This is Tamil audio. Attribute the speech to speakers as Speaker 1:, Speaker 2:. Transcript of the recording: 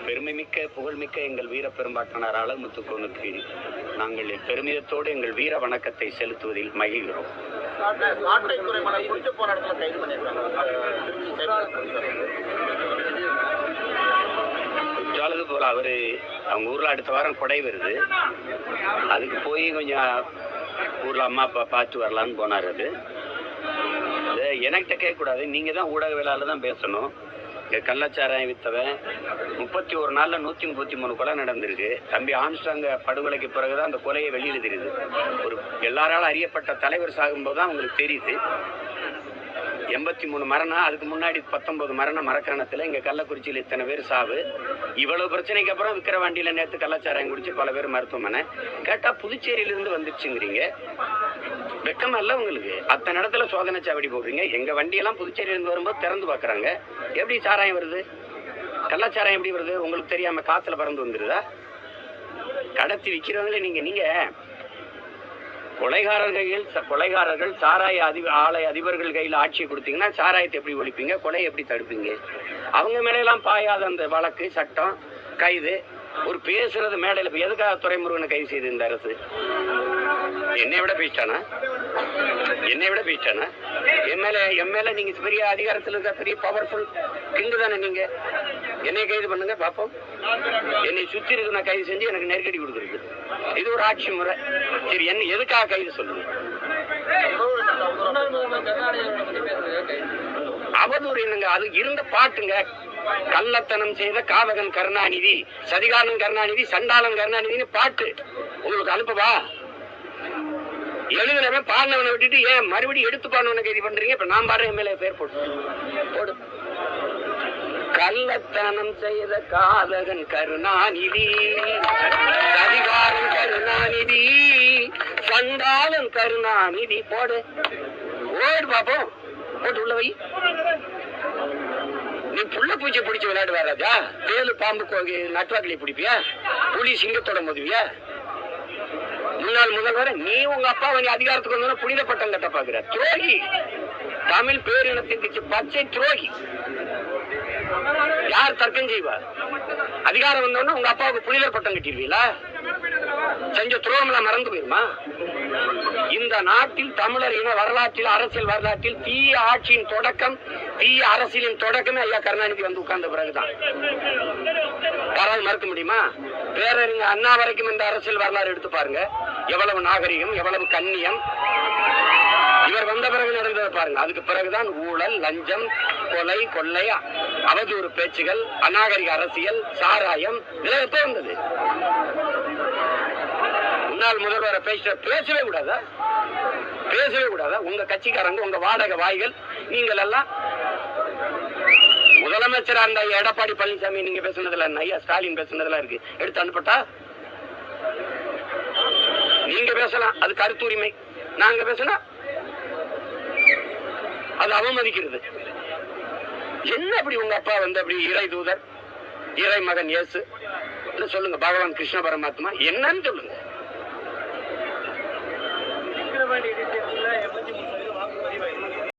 Speaker 1: பெருமைமிக்க புகழ்மிக்க எங்கள் வீர பெரும்பாட்டனார் ஆலமுத்துக்கோனுக்கு நாங்கள் பெருமிதத்தோடு எங்கள் வீர வணக்கத்தை செலுத்துவதில் மகிழ்கிறோம். குற்றாலது போல அவங்க ஊர்ல அடுத்த வாரம் கொடை வருது, அதுக்கு போய் கொஞ்சம் ஊர்ல அம்மா அப்பா பார்த்து வரலான்னு போனார். அது என்கிட்ட கேட்கக்கூடாது, நீங்க தான் ஊடகவியலாளர் தான் பேசணும். கள்ளச்சாராயம் வித்தவன் 31 நாள்ல 133 கொலை நடந்திருக்கு. தம்பி ஆம்ஸ்ட்ராங் படுகொலைக்கு பிறகுதான் அந்த கொலையை வெளியில தெரியுது. ஒரு எல்லாராலும் அறியப்பட்ட தலைவர் சாகும்போதுதான் உங்களுக்கு தெரியுது. 83 மரணம், அதுக்கு முன்னாடி 19 மரணம் மரக்காணத்துல. இங்க கள்ளக்குறிச்சியில் இத்தனை பேர் சாவு. இவ்வளவு பிரச்சனைக்கு அப்புறம் விக்கிரவாண்டியில நேற்று கள்ளச்சாராயம் குடிச்சு பல பேர் மருத்துவமனை. கேட்டா புதுச்சேரியிலிருந்து வந்துருச்சுங்கிறீங்க. வெக்கமா இல்ல உங்களுக்கு? அத்தனை இடத்துல சோதனை சாவடி போடுறீங்க. எங்க வண்டியெல்லாம் புதுச்சேரியிலிருந்து வரும்போது திறந்து பாக்குறாங்க. எப்படி சாராயம் வருது? கள்ளச்சாராயம் எப்படி வருது? உங்களுக்கு தெரியாம காத்துல பறந்து வந்துருதா? கடத்தி விக்கிறவங்களே நீங்க கொலைகாரர்கள் சாராய ஆலை அதிபர்கள் கையில் ஆட்சியை கொடுத்தீங்கன்னா சாராயத்தை எப்படி ஒழிப்பீங்க? கொலையை எப்படி தடுப்பீங்க? அவங்க மேலாம் பாயாத அந்த வழக்கு சட்டம் கைது ஒரு பேசுறது மேடையில். இப்ப எதுக்காக துரைமுருகனை கைது செய்து இந்த அரசு? என்னை விட பேசிட்டானா? என் மேல நீங்க பெரிய அதிகாரத்தில் இருக்க பெரிய பவர்ஃபுல் கிங்கு தானே நீங்க. என்னை கைது பண்ணுங்க பாப்போம். என்னை சுத்தி இருக்கு நான் கைது செஞ்சு எனக்கு நெருக்கடி கொடுக்குறது. இது ஒரு ஆட்சி முறை. சரி, என்ன எதுக்காக கைது சொல்லுங்க? அவதூறு என்னங்க? அது இருந்த பாட்டுங்க. கள்ளத்தனம் செய்த காவகன் கருணாநிதி, சதிகாரன் கருணாநிதி, சண்டாளன் கருணாநிதினு பாட்டு உங்களுக்கு அனுப்பவா? எழுதுனவன் பாடினவனை விட்டுட்டு ஏன் மறுபடியும் எடுத்து பாடினவனை கைது பண்றீங்க? இப்ப நான் பாடுற எம்எல்ஏ பேர் போடு. கள்ளத்தனம் செய்த காதகன் கருணாநிதி, சதிகாரன் கருணாநிதி, சண்டாளன் கருணாநிதி போடு பாப்போம். போட்டு உள்ள வை. நீ புள்ள பூச்சி பிடிச்சி விளையாடுவா ராஜா? தேலு பாம்பு நட்வாக்கிலி பிடிப்பியா? புலி சிங்கத்தோட மோதுவியா? முன்னாள் முதல்வர் நீ உங்க அப்பாவை நீ அதிகாரத்துக்கு வந்தோன்னா புனித பட்டம் கட்ட பாக்குற துரோகி. தமிழ் பேரினத்திற்கு பச்சை துரோகி. யார் தர்க்கம் செய்வா? அதிகாரம் வந்தோன்னா உங்க அப்பாவுக்கு புனித பட்டம் கட்டிடுவீங்களா? செஞ்ச துரோகம்லாம் மறந்து போயிருமா? இந்த நாட்டில் தமிழர் இன வரலாற்றில் அரசியல் வரலாற்றில் தீய ஆட்சியின் தொடக்கம், தீய அரசியலின் தொடக்கமே ஐயா கருணாநிதி வந்து உட்கார்ந்த பிறகுதான். யாராவது மறுக்க முடியுமா? பேரறிஞர் அண்ணா வரைக்கும் இந்த அரசியல் வரலாறு எடுத்து பாருங்க. எவ்வளவு நாகரிகம், எவ்வளவு கண்ணியம். இவர் வந்த பிறகு நடந்ததை பாருங்க. அதுக்கு பிறகுதான் ஊழல், லஞ்சம், கொலை, கொள்ளை, அவதூறு பேச்சுகள், அநாகரிக அரசியல், சாராயம் இதெல்லாம் எப்ப வந்தது? முன்னாள் முதல்வரை பேசவே கூடாதா? உங்க கட்சிக்காரங்க, உங்க வாடகை வாய்கள், நீங்கள் எல்லாம் முதலமைச்சரா இருந்த எடப்பாடி பழனிசாமி நீங்க பேசுனதுல, ஐயா ஸ்டாலின் பேசுனதுல இருக்கு, எடுத்து அனுப்பட்டா? நீங்க பேசலாம், அது கருத்துரிமை. நாங்க பேசினா அது அவமதிக்கிறது. என்ன அப்படி உங்க அப்பா வந்து அப்படி இறை தூதர், இறை மகன் இயேசு சொல்லுங்க, பகவான் கிருஷ்ண பரமாத்மா என்னன்னு சொல்லுங்க.